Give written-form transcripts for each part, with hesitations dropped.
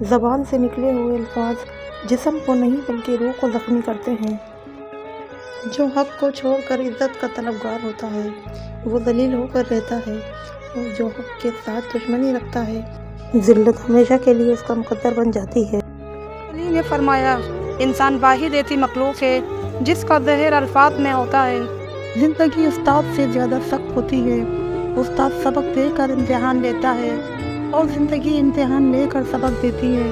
زبان سے نکلے ہوئے الفاظ جسم کو نہیں بلکہ روح کو زخمی کرتے ہیں۔ جو حق کو چھوڑ کر عزت کا طلبگار ہوتا ہے وہ ذلیل ہو کر رہتا ہے، اور جو حق کے ساتھ دشمنی رکھتا ہے ذلت ہمیشہ کے لیے اس کا مقدر بن جاتی ہے۔ علی نے فرمایا، انسان واحد ایسی مخلوق ہے جس کا ظاہر الفاظ میں ہوتا ہے۔ زندگی استاد سے زیادہ سخت ہوتی ہے۔ استاد سبق دے کر امتحان لیتا ہے اور زندگی امتحان لے کر سبق دیتی ہے۔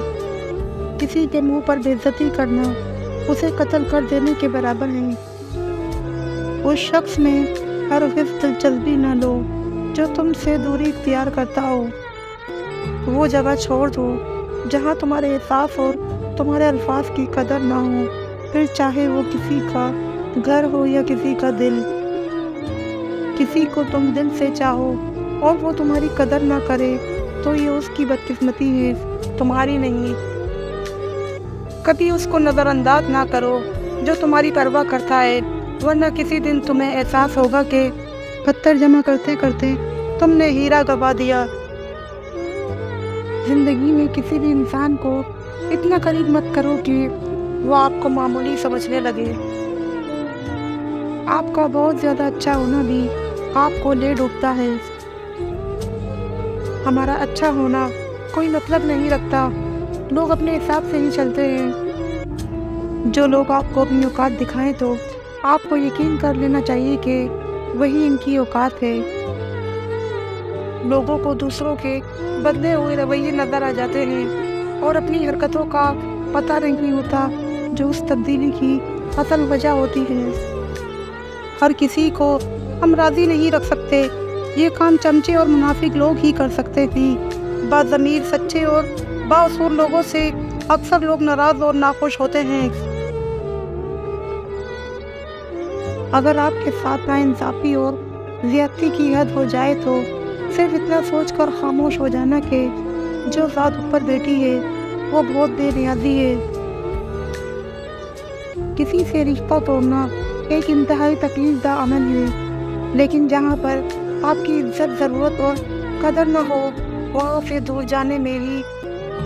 کسی کے منہ پر بے عزتی کرنا اسے قتل کر دینے کے برابر ہے۔ اس شخص میں ہرگز دلچسپی نہ لو جو تم سے دوری اختیار کرتا ہو۔ وہ جگہ چھوڑ دو جہاں تمہارے احساس اور تمہارے الفاظ کی قدر نہ ہو، پھر چاہے وہ کسی کا گھر ہو یا کسی کا دل۔ کسی کو تم دل سے چاہو اور وہ تمہاری قدر نہ کرے تو یہ اس کی بدقسمتی ہے، تمہاری نہیں۔ کبھی اس کو نظر انداز نہ کرو جو تمہاری پرواہ کرتا ہے، ورنہ کسی دن تمہیں احساس ہوگا کہ پتھر جمع کرتے کرتے تم نے ہیرا گنوا دیا۔ زندگی میں کسی بھی انسان کو اتنا قریب مت کرو کہ وہ آپ کو معمولی سمجھنے لگے۔ آپ کا بہت زیادہ اچھا ہونا بھی آپ کو لے ڈوبتا ہے۔ ہمارا اچھا ہونا کوئی مطلب نہیں رکھتا، لوگ اپنے حساب سے ہی چلتے ہیں۔ جو لوگ آپ کو اپنی اوقات دکھائیں تو آپ کو یقین کر لینا چاہیے کہ وہی ان کی اوقات ہے۔ لوگوں کو دوسروں کے بدلے ہوئے رویے نظر آ جاتے ہیں اور اپنی حرکتوں کا پتہ نہیں ہوتا جو اس تبدیلی کی اصل وجہ ہوتی ہے۔ ہر کسی کو ہم راضی نہیں رکھ سکتے، یہ کام چمچے اور منافق لوگ ہی کر سکتے تھے۔ باضمیر، سچے اور بااصول لوگوں سے اکثر لوگ ناراض اور ناخوش ہوتے ہیں۔ اگر آپ کے ساتھ ناانصافی اور زیادتی کی حد ہو جائے تو صرف اتنا سوچ کر خاموش ہو جانا کہ جو ذات اوپر بیٹھی ہے وہ بہت بے نیازی ہے۔ کسی سے رشتہ توڑنا ایک انتہائی تکلیف دہ عمل ہے، لیکن جہاں پر آپ کی عزت، ضرورت اور قدر نہ ہو وہاں سے دور جانے میں بھی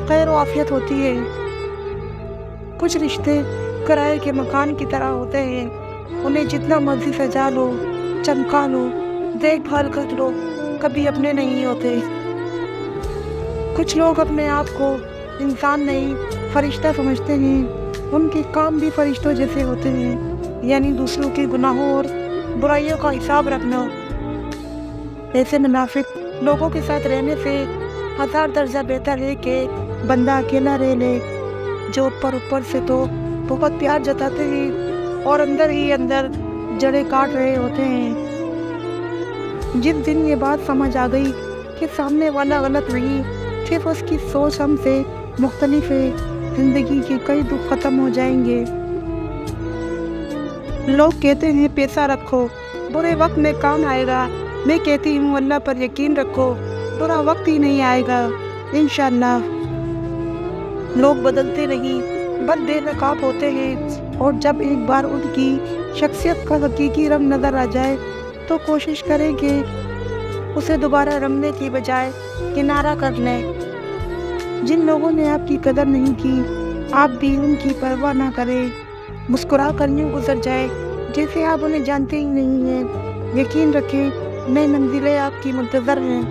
خیر و عافیت ہوتی ہے۔ کچھ رشتے کرائے کے مکان کی طرح ہوتے ہیں، انہیں جتنا مرضی سجا لو، چمکا لو، دیکھ بھال کر لو، کبھی اپنے نہیں ہوتے۔ کچھ لوگ اپنے آپ کو انسان نہیں فرشتہ سمجھتے ہیں، ان کے کام بھی فرشتوں جیسے ہوتے ہیں، یعنی دوسروں کے گناہوں اور برائیوں کا حساب رکھنا۔ ایسے منافق لوگوں کے ساتھ رہنے سے 1000 درجہ بہتر ہے کہ بندہ اکیلا رہ لے۔ جو اوپر سے تو بہت پیار جتاتے ہیں اور اندر ہی اندر جڑیں کاٹ رہے ہوتے ہیں۔ جس دن یہ بات سمجھ آ گئی کہ سامنے والا غلط نہیں، صرف اس کی سوچ ہم سے مختلف ہے، زندگی کے کئی دکھ ختم ہو جائیں گے۔ لوگ کہتے ہیں پیسہ رکھو، برے وقت میں کام آئے گا۔ میں کہتی ہوں اللہ پر یقین رکھو، برا وقت ہی نہیں آئے گا انشاءاللہ۔ لوگ بدلتے نہیں، بس بے نقاب ہوتے ہیں، اور جب ایک بار ان کی شخصیت کا حقیقی رنگ نظر آ جائے تو کوشش کریں کہ اسے دوبارہ رنگنے کی بجائے کنارہ کر لیں۔ جن لوگوں نے آپ کی قدر نہیں کی، آپ بھی ان کی پرواہ نہ کریں، مسکرا کر یوں گزر جائے جیسے آپ انہیں جانتے ہی نہیں ہیں۔ یقین رکھیں نئی منزلیں آپ کی منتظر ہیں۔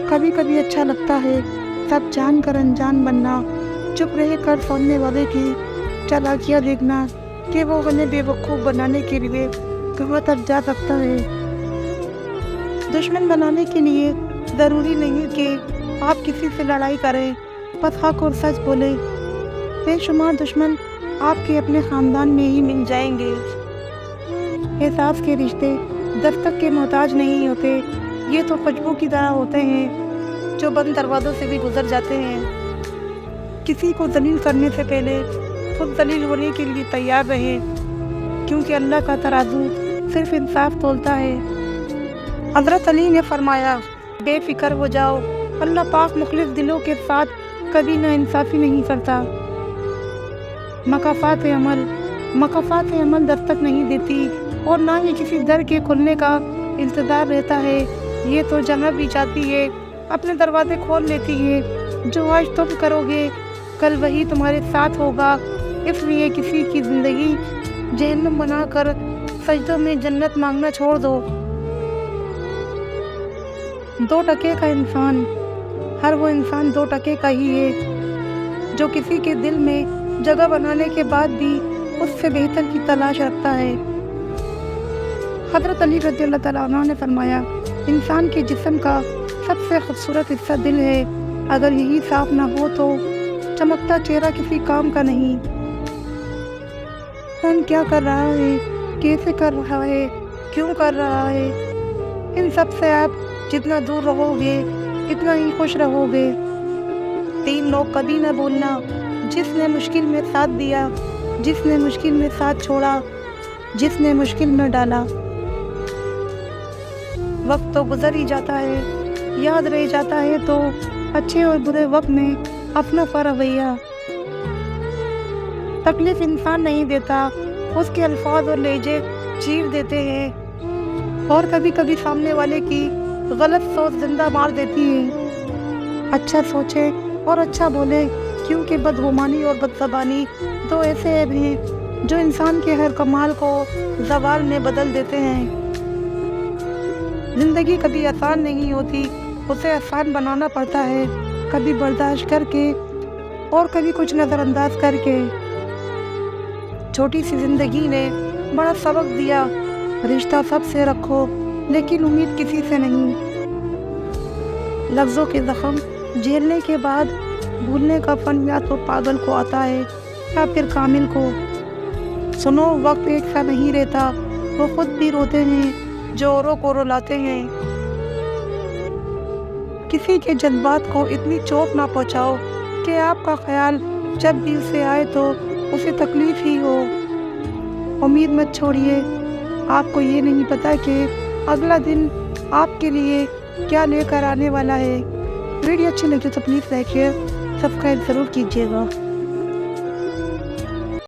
کبھی کبھی اچھا لگتا ہے سب جان کر انجان بننا، چپ رہ کر سننے والے کی چالاکیاں دیکھنا کہ وہ انہیں بے وقوف بنانے کے لیے کہاں تک جا سکتا ہے۔ دشمن بنانے کے لیے ضروری نہیں کہ آپ کسی سے لڑائی کریں، بس حق اور سچ بولیں۔ بے شمار دشمن آپ کے اپنے خاندان میں ہی مل جائیں گے۔ احساس کے رشتے دستک کے محتاج نہیں ہوتے، یہ تو خوشبو کی طرح ہوتے ہیں جو بند دروازوں سے بھی گزر جاتے ہیں۔ کسی کو ذلیل کرنے سے پہلے خود ذلیل ہونے کے لیے تیار رہیں، کیونکہ اللہ کا ترازو صرف انصاف تولتا ہے۔ حضرت علی نے فرمایا، بے فکر ہو جاؤ، اللہ پاک مخلص دلوں کے ساتھ کبھی ناانصافی نہیں کرتا۔ مکافات عمل دستک نہیں دیتی اور نہ ہی کسی در کے کھلنے کا انتظار رہتا ہے، یہ تو جہاں بھی جاتی ہے اپنے دروازے کھول لیتی ہے، جو آج تم کرو گے کل وہی تمہارے ساتھ ہوگا، اس لیے کسی کی زندگی جہنم بنا کر سجدوں میں جنت مانگنا چھوڑ دو۔ 2% کا انسان، ہر وہ انسان 2% کا ہی ہے جو کسی کے دل میں جگہ بنانے کے بعد بھی اس سے بہتر کی تلاش رکھتا ہے۔ حضرت علی رضی اللہ تعالیٰ عنہ نے فرمایا، انسان کے جسم کا سب سے خوبصورت حصہ دل ہے، اگر یہی صاف نہ ہو تو چمکتا چہرہ کسی کام کا نہیں۔ کون کیا کر رہا ہے، کیسے کر رہا ہے، کیوں کر رہا ہے، ان سب سے آپ جتنا دور رہو گے اتنا ہی خوش رہو گے۔ 3 لوگ کبھی نہ بولنا، جس نے مشکل میں ساتھ دیا، جس نے مشکل میں ساتھ چھوڑا، جس نے مشکل میں ڈالا۔ وقت تو گزر ہی جاتا ہے، یاد رہ جاتا ہے تو اچھے اور برے وقت میں اپنا رویہ۔ تکلیف انسان نہیں دیتا، اس کے الفاظ اور لہجے چیر دیتے ہیں، اور کبھی کبھی سامنے والے کی غلط سوچ زندہ مار دیتی ہے۔ اچھا سوچے اور اچھا بولے، کیونکہ بدگمانی اور بدزبانی 2 ایسے عیب ہیں جو انسان کے ہر کمال کو زوال میں بدل دیتے ہیں۔ زندگی کبھی آسان نہیں ہوتی، اسے آسان بنانا پڑتا ہے، کبھی برداشت کر کے اور کبھی کچھ نظر انداز کر کے۔ چھوٹی سی زندگی نے بڑا سبق دیا، رشتہ سب سے رکھو لیکن امید کسی سے نہیں۔ لفظوں کے زخم جھیلنے کے بعد بھولنے کا فن یا تو پاگل کو آتا ہے یا پھر کامل کو۔ سنو، وقت ایک سا نہیں رہتا، وہ خود بھی روتے ہیں جو اوروں کو رلاتے ہیں۔ کسی کے جذبات کو اتنی چوٹ نہ پہنچاؤ کہ آپ کا خیال جب بھی اسے آئے تو اسے تکلیف ہی ہو۔ امید مت چھوڑیے، آپ کو یہ نہیں پتا کہ اگلا دن آپ کے لیے کیا لے کر آنے والا ہے۔ ویڈیو اچھی لگے تو پلیز لائک شیئر سبسکرائب ضرور کیجیے گا۔